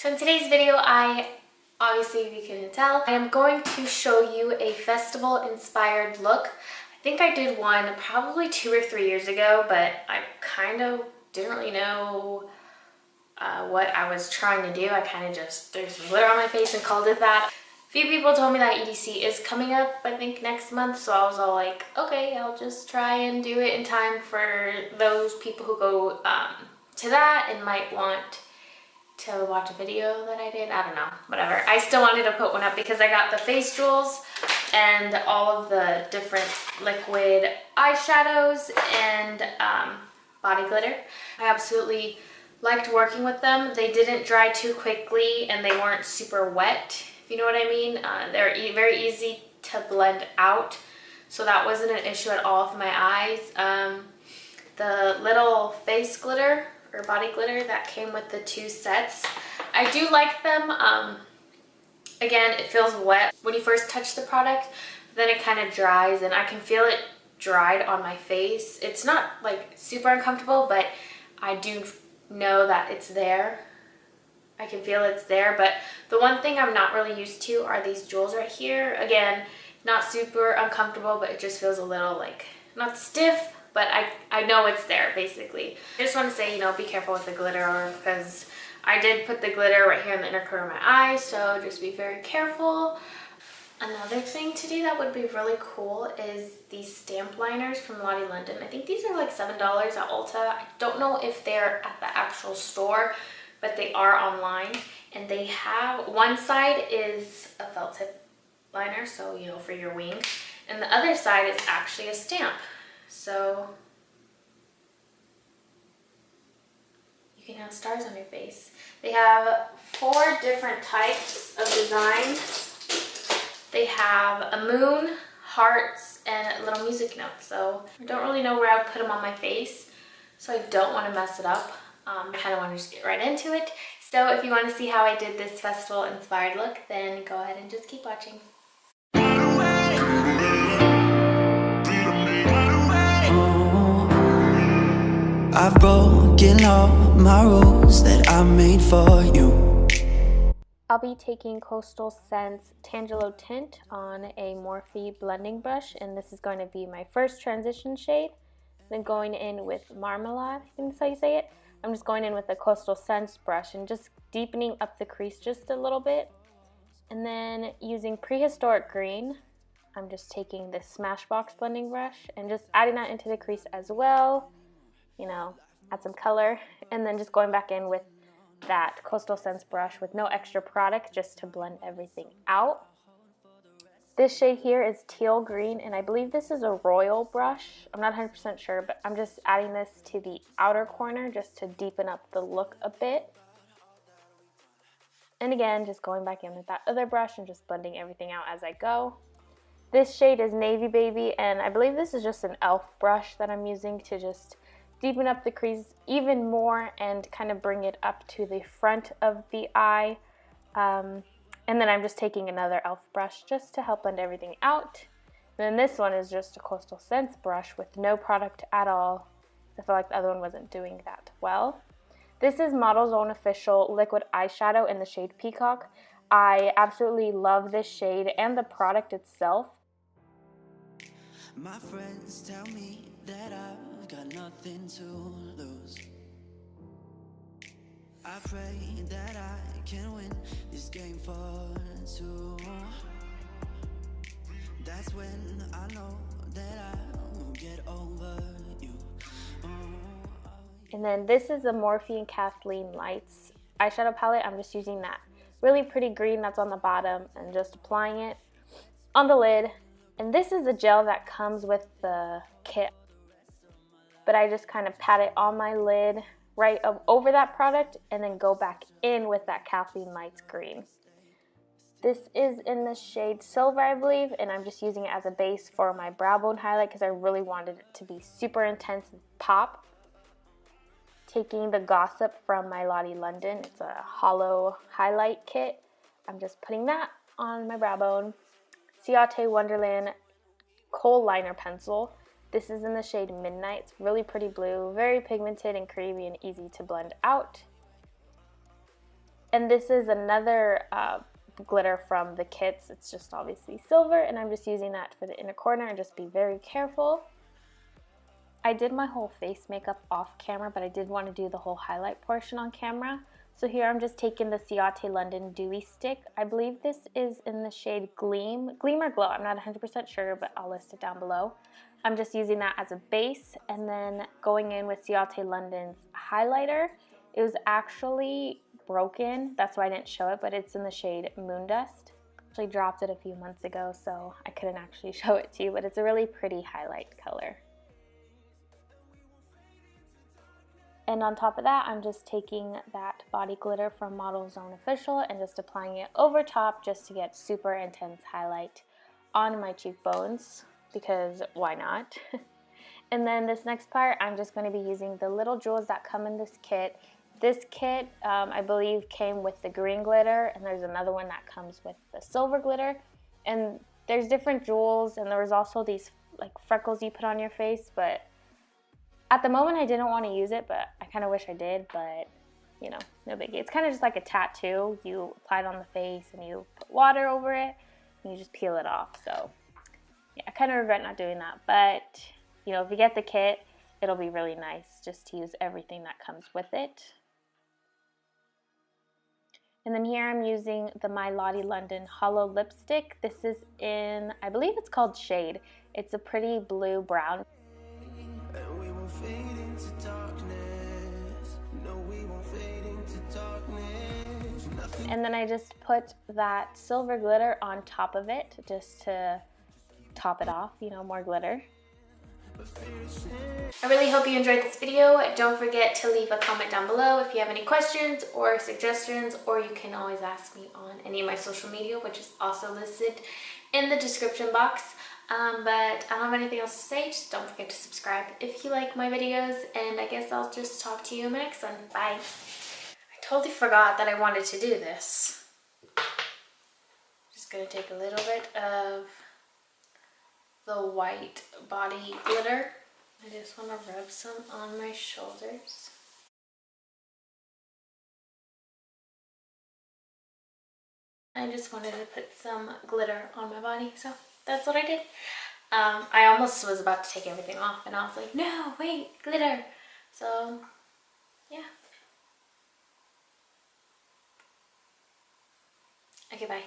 So in today's video, obviously, if you couldn't tell, I am going to show you a festival-inspired look. I think I did one probably 2 or 3 years ago, but I kind of didn't really know what I was trying to do. I kind of just threw some glitter on my face and called it that. A few people told me that EDC is coming up, I think, next month, so I was all like, okay, I'll just try and do it in time for those people who go to that and might want to watch a video that I did. I don't know, whatever. I still wanted to put one up because I got the face jewels and all of the different liquid eyeshadows and body glitter. I absolutely liked working with them. They didn't dry too quickly and they weren't super wet, if you know what I mean. They're very easy to blend out, so that wasn't an issue at all for my eyes. The little face glitter or body glitter that came with the 2 sets, I do like them. Again, it feels wet when you first touch the product, then it kind of dries and I can feel it dried on my face. It's not like super uncomfortable, but I do know that it's there. I can feel it's there, but the one thing I'm not really used to are these jewels right here. Again, not super uncomfortable, but it just feels a little like, not stiff, but I know it's there, basically. I just want to say, you know, be careful with the glitter, because I did put the glitter right here in the inner corner of my eye, so just be very careful. Another thing to do that would be really cool is these stamp liners from Lottie London. I think these are like $7 at Ulta. I don't know if they're at the actual store, but they are online. And they have, one side is a felt tip liner, so, you know, for your wing. And the other side is actually a stamp. So you can have stars on your face. They have 4 different types of designs. They have a moon, hearts, and a little music note. So I don't really know where I would put them on my face, so I don't want to mess it up. I kind of want to just get right into it. So if you want to see how I did this festival inspired look, then go ahead and just keep watching. I've broken all my rules that I made for you. I'll be taking Coastal Scents Tangelo Tint on a Morphe blending brush, and this is going to be my first transition shade. Then going in with Marmalade, I think that's how you say it. I'm just going in with the Coastal Scents brush and just deepening up the crease just a little bit. And then using Prehistoric Green, I'm just taking this Smashbox blending brush and just adding that into the crease as well. You know, add some color, and then just going back in with that Coastal Scents brush with no extra product, just to blend everything out. This shade here is teal green, and I believe this is a royal brush. I'm not 100% sure, but I'm just adding this to the outer corner just to deepen up the look a bit. And again, just going back in with that other brush and just blending everything out as I go. This shade is Navy Baby, and I believe this is just an e.l.f. brush that I'm using to just deepen up the crease even more and kind of bring it up to the front of the eye. And then I'm just taking another e.l.f. brush just to help blend everything out. And then this one is just a Coastal Scents brush with no product at all. I feel like the other one wasn't doing that well. This is Model's Own Official Liquid Eyeshadow in the shade Peacock. I absolutely love this shade and the product itself. My friends tell me that I've got nothing to lose. I pray that I can win this game for 2. That's when I know that I will get over you. And then this is the Morphe and Kathleen Lights eyeshadow palette. I'm just using that really pretty green that's on the bottom and just applying it on the lid. And this is the gel that comes with the kit, but I just kind of pat it on my lid right over that product and then go back in with that Kathleen Lights green. This is in the shade Silver, I believe, and I'm just using it as a base for my brow bone highlight because I really wanted it to be super intense and pop. Taking the Gossip from my Lottie London, it's a holo highlight kit. I'm just putting that on my brow bone. Ciate Wonderland Kohl liner pencil. This is in the shade Midnight. It's really pretty blue, very pigmented and creamy and easy to blend out. And this is another glitter from the kits. It's just obviously silver, and I'm just using that for the inner corner, and just be very careful. I did my whole face makeup off camera, but I did want to do the whole highlight portion on camera. So here I'm just taking the Ciate London Dewy Stick. I believe this is in the shade Gleam or Glow. I'm not 100% sure, but I'll list it down below. I'm just using that as a base, and then going in with Ciate London's highlighter. It was actually broken, that's why I didn't show it, but it's in the shade Moon Dust. Actually dropped it a few months ago, so I couldn't actually show it to you, but it's a really pretty highlight color. And on top of that, I'm just taking that body glitter from Model Zone Official and just applying it over top just to get super intense highlight on my cheekbones, because why not? And then this next part, I'm just going to be using the little jewels that come in this kit. This kit, I believe, came with the green glitter, and there's another one that comes with the silver glitter. And there's different jewels, and there was also these like freckles you put on your face, but at the moment I didn't want to use it, but I kind of wish I did, but you know, no biggie. It's kind of just like a tattoo. You apply it on the face and you put water over it and you just peel it off. So yeah, I kind of regret not doing that, but you know, if you get the kit, it'll be really nice just to use everything that comes with it. And then here I'm using the My Lottie London Holo Lipstick. This is in, I believe it's called Shade. It's a pretty blue-brown. And then I just put that silver glitter on top of it just to top it off, you know, more glitter. I really hope you enjoyed this video. Don't forget to leave a comment down below if you have any questions or suggestions, or you can always ask me on any of my social media, which is also listed in the description box. But I don't have anything else to say. Just don't forget to subscribe if you like my videos, and I guess I'll just talk to you in my next one. Bye. I totally forgot that I wanted to do this. Just gonna take a little bit of the white body glitter. I just want to rub some on my shoulders. I just wanted to put some glitter on my body, so that's what I did. I almost was about to take everything off, and I was like, no, wait, glitter. So, yeah. Okay, bye.